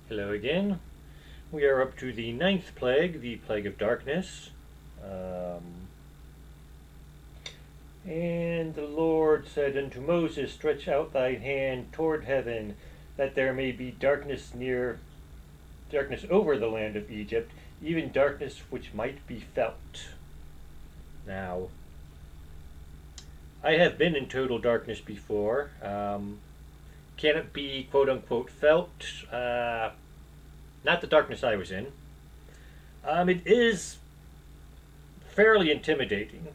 Hello again. We are up to the ninth plague, the plague of darkness. Um, and the Lord said unto Moses, Stretch out thine hand toward heaven, that there may be darkness over the land of Egypt, even darkness which might be felt. Now, I have been in total darkness before. Can it be quote unquote felt? Not the darkness I was in. It is fairly intimidating.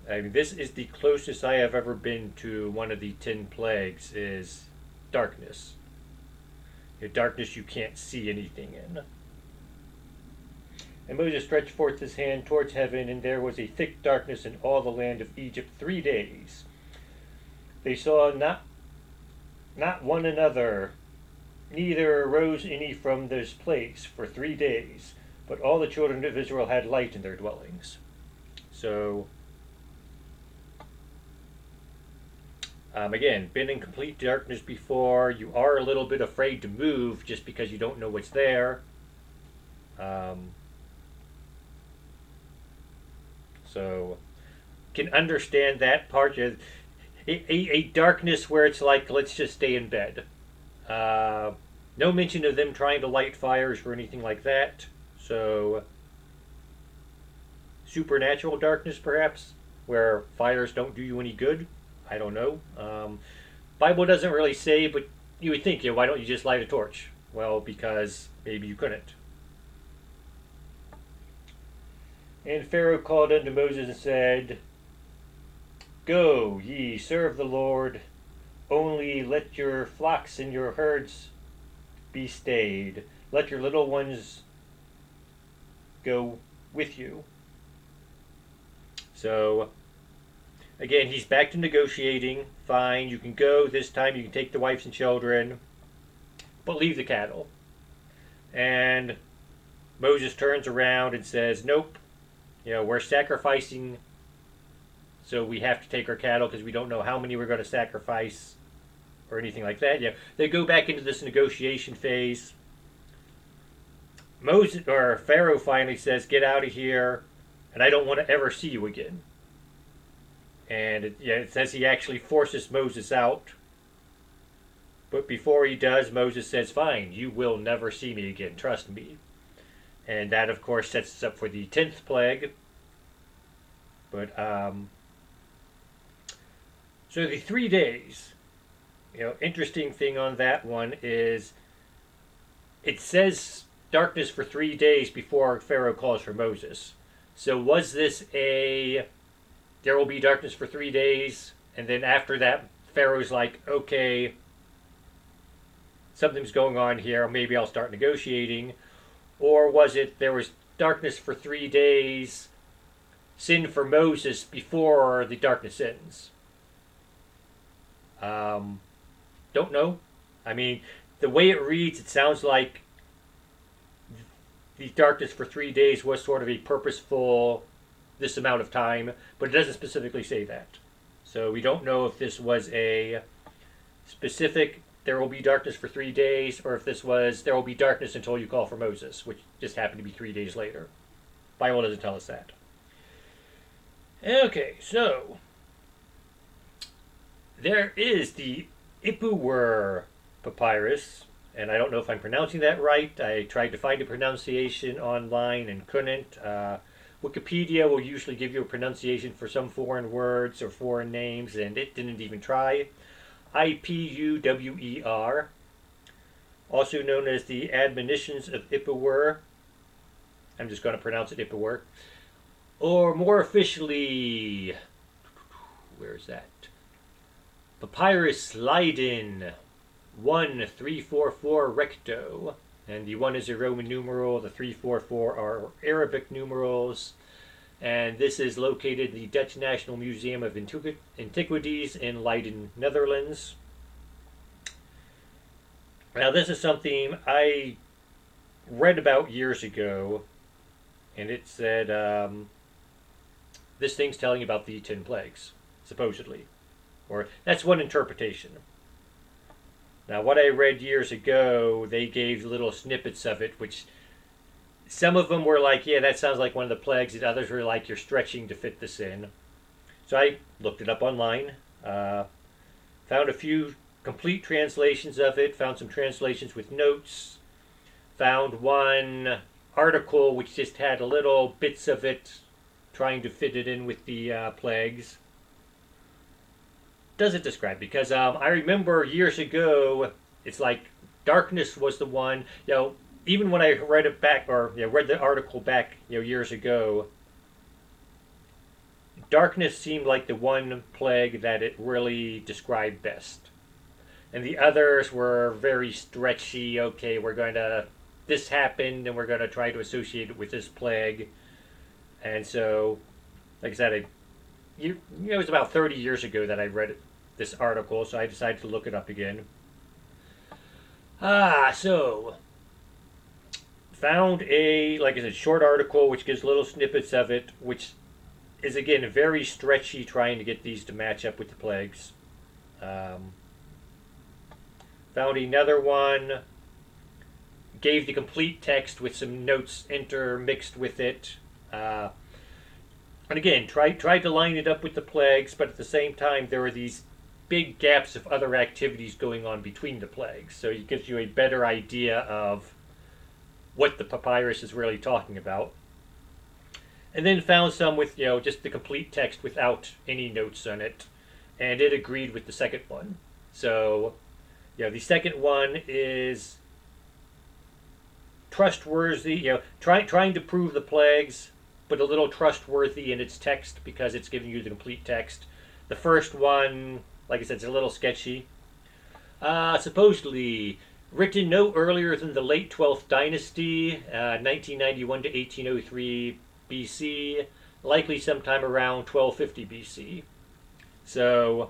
I mean, this is the closest I have ever been to one of the 10 plagues is darkness. Darkness you can't see anything in. And Moses stretched forth his hand towards heaven, and there was a thick darkness in all the land of Egypt 3 days. They saw not one another, neither arose any from this place for 3 days, but all the children of Israel had light in their dwellings. So, again, been in complete darkness before. You are a little bit afraid to move just because you don't know what's there. So, can understand that part. A darkness where it's like, let's just stay in bed. No mention of them trying to light fires or anything like that. So, supernatural darkness, perhaps, where fires don't do you any good. I don't know. Bible doesn't really say, but you would think, why don't you just light a torch? Well, because maybe you couldn't. And Pharaoh called unto Moses and said, Go, ye serve the Lord, only let your flocks and your herds be stayed. Let your little ones go with you. So, again, he's back to negotiating. Fine, you can go. This time you can take the wives and children, but leave the cattle. And Moses turns around and says, Nope, we're sacrificing, so we have to take our cattle because we don't know how many we're going to sacrifice or anything like that. They go back into this negotiation phase. Pharaoh finally says, "Get out of here, and I don't want to ever see you again." And it says he actually forces Moses out. But before he does, Moses says, "Fine, you will never see me again. Trust me." And that, of course, sets us up for the 10th plague. But, so the 3 days, interesting thing on that one is it says darkness for 3 days before Pharaoh calls for Moses. So was this there will be darkness for 3 days, and then after that, Pharaoh's like, okay, something's going on here, maybe I'll start negotiating? Or was it there was darkness for 3 days, sin for Moses before the darkness ends? Don't know. I mean, the way it reads, it sounds like the darkness for 3 days was sort of a purposeful, this amount of time, but it doesn't specifically say that. So we don't know if this was a specific, there will be darkness for 3 days, or if this was, there will be darkness until you call for Moses, which just happened to be 3 days later. Bible doesn't tell us that. Okay, so there is the Ipuwer papyrus, and I don't know if I'm pronouncing that right. I tried to find a pronunciation online and couldn't. Wikipedia will usually give you a pronunciation for some foreign words or foreign names, and it didn't even try. Ipuwer, also known as the Admonitions of Ipuwer. I'm just going to pronounce it Ipuwer. Or more officially, where is that? Papyrus Leiden 1344 recto. And the 1 is a Roman numeral, the 344 are Arabic numerals. And this is located in the Dutch National Museum of Antiquities in Leiden, Netherlands. Now, this is something I read about years ago, and it said this thing's telling about the 10 plagues, supposedly. Or that's one interpretation. Now, what I read years ago, they gave little snippets of it, which some of them were like, yeah, that sounds like one of the plagues, and others were like, you're stretching to fit this in. So I looked it up online, found a few complete translations of it, found some translations with notes, found one article which just had little bits of it trying to fit it in with the plagues. Does it describe? Because I remember years ago, it's like darkness was the one. Even when I read it back or read the article back, years ago, darkness seemed like the one plague that it really described best, and the others were very stretchy. Okay, we're going to this happened, and we're going to try to associate it with this plague, and so, like I said, it was about 30 years ago that I read this article, so I decided to look it up again. So found a, like I said, short article which gives little snippets of it, which is again very stretchy, trying to get these to match up with the plagues. Found another one, gave the complete text with some notes intermixed with it. And again, tried to line it up with the plagues, but at the same time, there were these big gaps of other activities going on between the plagues. So it gives you a better idea of what the papyrus is really talking about. And then found some with, just the complete text without any notes on it. And it agreed with the second one. So, the second one is trustworthy, trying to prove the plagues, but a little trustworthy in its text because it's giving you the complete text. The first one, like I said, it's a little sketchy. Supposedly written no earlier than the late 12th dynasty, 1991 to 1803 BC, likely sometime around 1250 BC. So,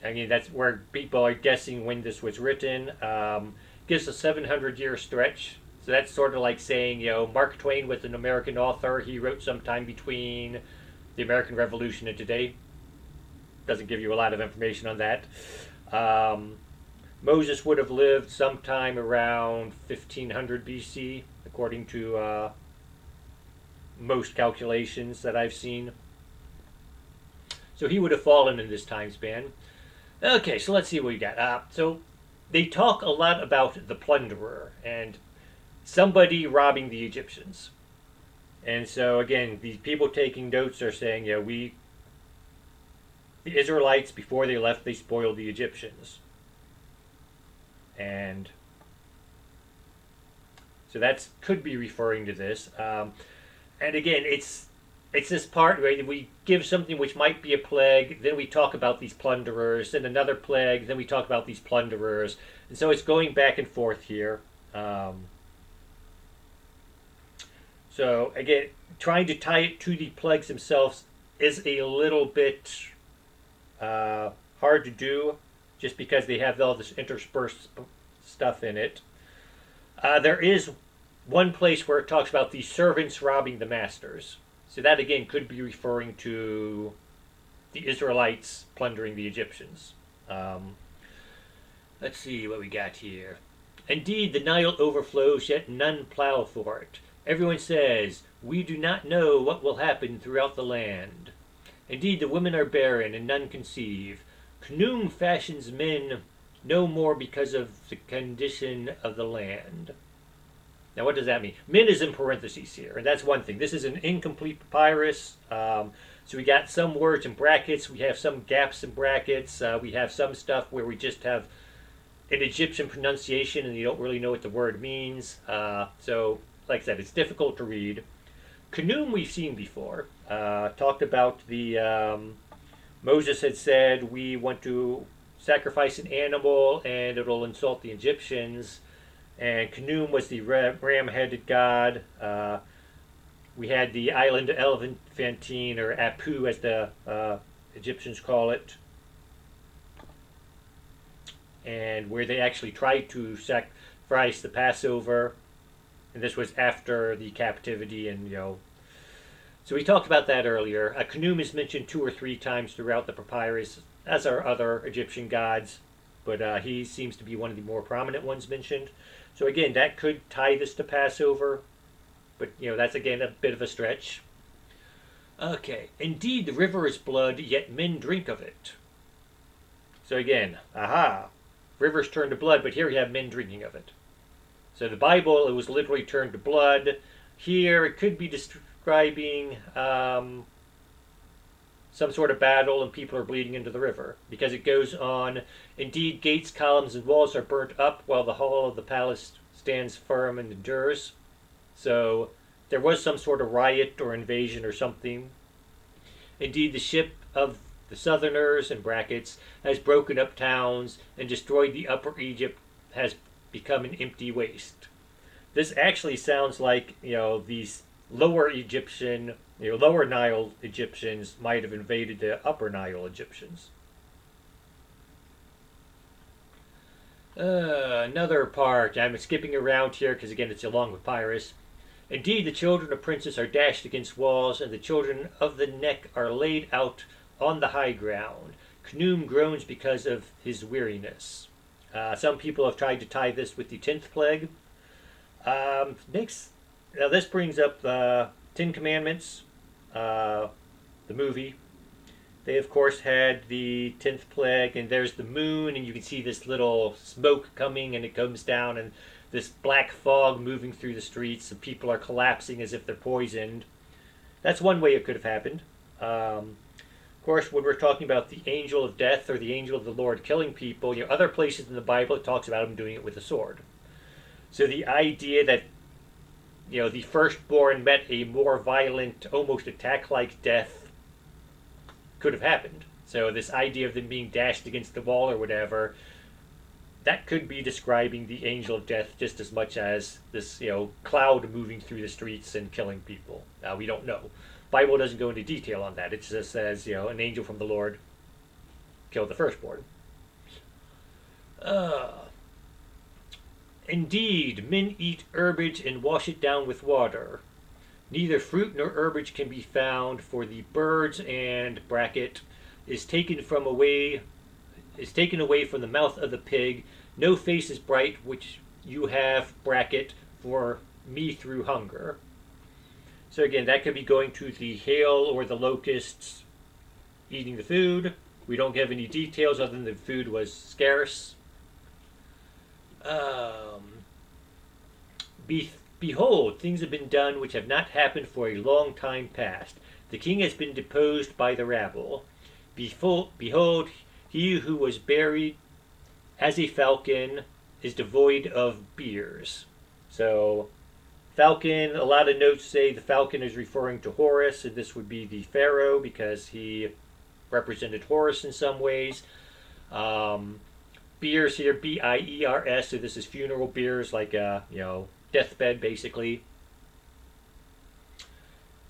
that's where people are guessing when this was written. Gives a 700-year stretch. So that's sort of like saying, Mark Twain was an American author. He wrote sometime between the American Revolution and today. Doesn't give you a lot of information on that. Moses would have lived sometime around 1500 BC, according to most calculations that I've seen. So he would have fallen in this time span. Okay, so let's see what we got. So they talk a lot about the plunderer and somebody robbing the Egyptians. And so again, the people taking notes are saying, the Israelites, before they left, they spoiled the Egyptians. And so that could be referring to this. And again, it's this part where we give something which might be a plague, then we talk about these plunderers, then another plague, then we talk about these plunderers. And so it's going back and forth here. So again, trying to tie it to the plagues themselves is a little bit hard to do, just because they have all this interspersed stuff in it. There is one place where it talks about the servants robbing the masters. So that again could be referring to the Israelites plundering the Egyptians. Let's see what we got here. Indeed, the Nile overflows, yet none plow for it. Everyone says, we do not know what will happen throughout the land. Indeed, the women are barren, and none conceive. Khnum fashions men no more because of the condition of the land. Now, what does that mean? Min is in parentheses here, and that's one thing. This is an incomplete papyrus, so we got some words in brackets. We have some gaps in brackets. We have some stuff where we just have an Egyptian pronunciation, and you don't really know what the word means. So, like I said, it's difficult to read. Khnum we've seen before. Talked about the Moses had said, we want to sacrifice an animal, and it'll insult the Egyptians. And Khnum was the ram-headed god. We had the island of Elephantine, or Apu as the Egyptians call it, and where they actually tried to sacrifice the Passover. And this was after the captivity, and so we talked about that earlier. Khnum is mentioned 2 or 3 times throughout the papyrus, as are other Egyptian gods. but he seems to be one of the more prominent ones mentioned. So again, that could tie this to Passover, but that's again a bit of a stretch. Okay, indeed the river is blood, yet men drink of it. So again, aha, rivers turn to blood, but here you have men drinking of it. So the Bible, it was literally turned to blood. Here it could be describing some sort of battle and people are bleeding into the river, because it goes on, indeed gates, columns, and walls are burnt up while the hall of the palace stands firm and endures. So there was some sort of riot or invasion or something. Indeed, the ship of the southerners, in brackets, has broken up towns and destroyed the upper Egypt, has become an empty waste. This actually sounds like, these lower Egyptian, lower Nile Egyptians might have invaded the upper Nile Egyptians. Another part, I'm skipping around here because again it's a long papyrus. Indeed, the children of princes are dashed against walls, and the children of the neck are laid out on the high ground. Khnum groans because of his weariness. Some people have tried to tie this with the 10th plague. Now this brings up the Ten Commandments, the movie. They, of course, had the 10th plague, and there's the moon, and you can see this little smoke coming, and it comes down, and this black fog moving through the streets, and people are collapsing as if they're poisoned. That's one way it could have happened. Of course, when we're talking about the angel of death or the angel of the Lord killing people, other places in the Bible it talks about him doing it with a sword. So the idea that the firstborn met a more violent, almost attack-like death could have happened. So this idea of them being dashed against the wall or whatever, that could be describing the angel of death just as much as this, cloud moving through the streets and killing people. We don't know. Bible doesn't go into detail on that. It just says, an angel from the Lord killed the firstborn. Indeed, men eat herbage and wash it down with water. Neither fruit nor herbage can be found, for the birds and bracket is taken away from the mouth of the pig. No face is bright which you have bracket for me through hunger. So again, that could be going to the hail or the locusts eating the food. We don't have any details other than the food was scarce. Behold, things have been done which have not happened for a long time past. The king has been deposed by the rabble. Behold, he who was buried as a falcon is devoid of beers. So, falcon, a lot of notes say the falcon is referring to Horus, and this would be the pharaoh because he represented Horus in some ways. Beers here, B-I-E-R-S, so this is funeral beers, like deathbed basically.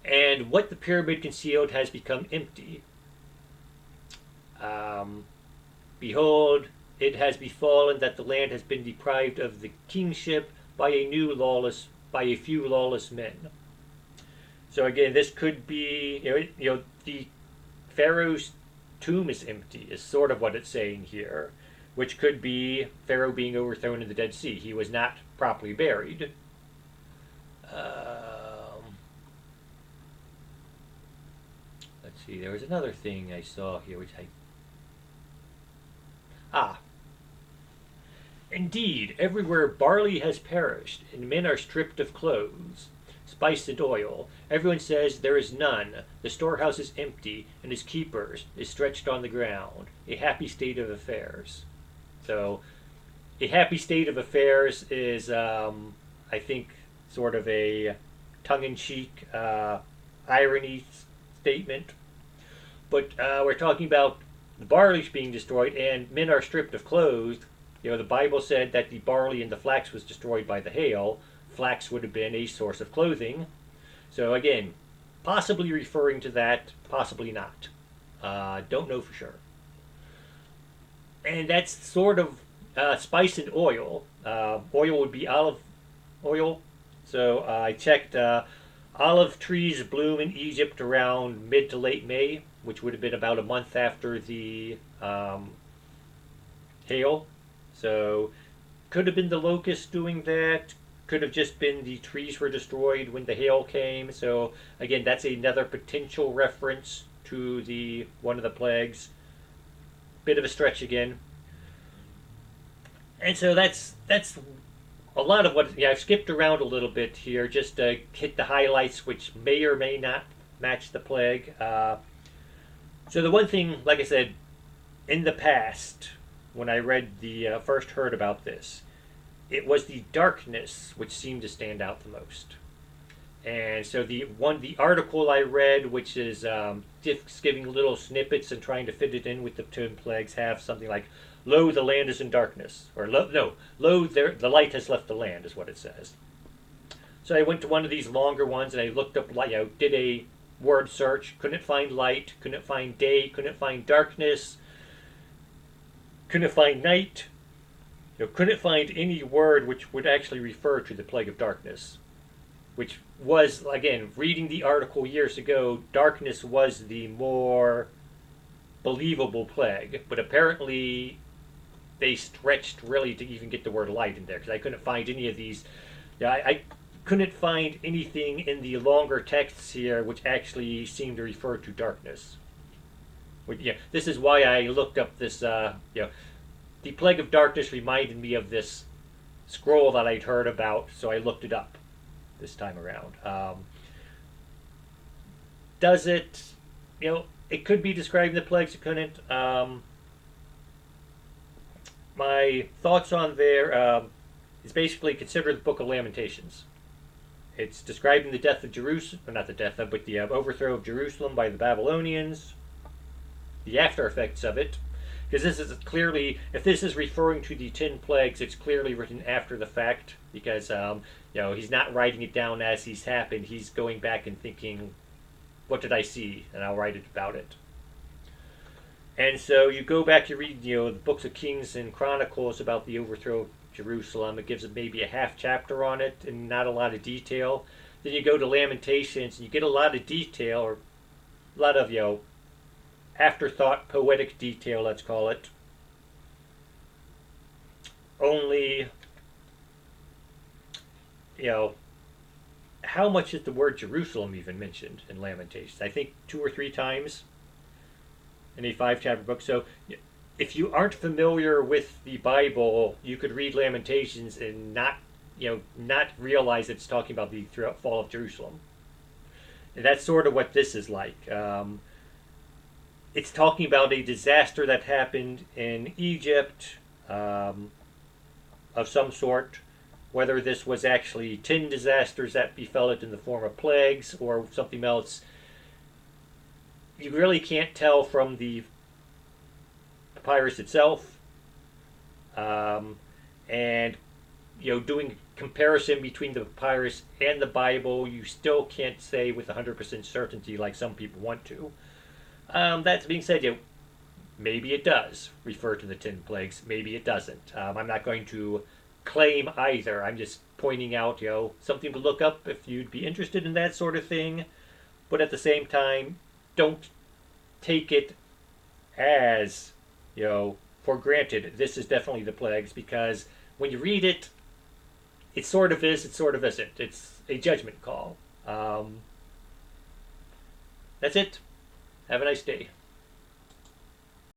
And what the pyramid concealed has become empty. Behold, it has befallen that the land has been deprived of the kingship by a few lawless men. So again, this could be, the Pharaoh's tomb is empty, is sort of what it's saying here, which could be Pharaoh being overthrown in the Dead Sea. He was not properly buried. Let's see, there was another thing I saw here, which Indeed, everywhere barley has perished, and men are stripped of clothes, spice and oil. Everyone says there is none. The storehouse is empty, and its keepers is stretched on the ground. A happy state of affairs. So, a happy state of affairs is, I think, sort of a tongue-in-cheek irony statement. But we're talking about the barley's being destroyed, and men are stripped of clothes. The Bible said that the barley and the flax was destroyed by the hail. Flax would have been a source of clothing. So again, possibly referring to that, possibly not. Don't know for sure. And that's sort of spice and oil. Oil would be olive oil. So I checked, olive trees bloom in Egypt around mid to late May, which would have been about a month after the hail. So could have been the locusts doing that. Could have just been the trees were destroyed when the hail came. So again, that's another potential reference to the one of the plagues. Bit of a stretch again. And so that's a lot of what. Yeah, I've skipped around a little bit here just to hit the highlights, which may or may not match the plague. So the one thing, like I said, in the past, when I read the first heard about this, it was the darkness which seemed to stand out the most. And so the article I read, which is just giving little snippets and trying to fit it in with the 10 plagues, have something like, "Lo, the land is in darkness," or "Lo, the light has left the land," is what it says. So I went to one of these longer ones and I looked up, did a word search, couldn't find light, couldn't find day, couldn't find darkness, couldn't find night. Couldn't find any word which would actually refer to the plague of darkness, which was, again, reading the article years ago, darkness was the more believable plague, but apparently they stretched really to even get the word light in there, because I couldn't find any of these. I couldn't find anything in the longer texts here which actually seemed to refer to darkness. This is why I looked up this, the plague of darkness reminded me of this scroll that I'd heard about, so I looked it up this time around. Does it, it could be describing the plagues, it couldn't. My thoughts on there is basically consider the Book of Lamentations. It's describing the death of Jerusalem, not the death of, but the overthrow of Jerusalem by the Babylonians, the after effects of it. Because this is clearly, if this is referring to the 10 plagues, it's clearly written after the fact. Because he's not writing it down as he's happened. He's going back and thinking, "What did I see?" And I'll write it about it. And so you go back, you read, the books of Kings and Chronicles about the overthrow of Jerusalem. It gives maybe a half chapter on it and not a lot of detail. Then you go to Lamentations and you get a lot of detail, or a lot of afterthought, poetic detail, let's call it. Only, how much is the word Jerusalem even mentioned in Lamentations? I think 2 or 3 times in a 5-chapter book. So if you aren't familiar with the Bible, you could read Lamentations and not realize it's talking about the fall of Jerusalem. And that's sort of what this is like. It's talking about a disaster that happened in Egypt of some sort. Whether this was actually 10 disasters that befell it in the form of plagues or something else, you really can't tell from the papyrus itself. And doing comparison between the papyrus and the Bible, you still can't say with 100% certainty like some people want to. That being said, maybe it does refer to the 10 plagues, maybe it doesn't. I'm not going to claim either. I'm just pointing out, something to look up if you'd be interested in that sort of thing. But at the same time, don't take it as, for granted, this is definitely the plagues, because when you read it, it sort of is, it sort of isn't. It's a judgment call. That's it. Have a nice day.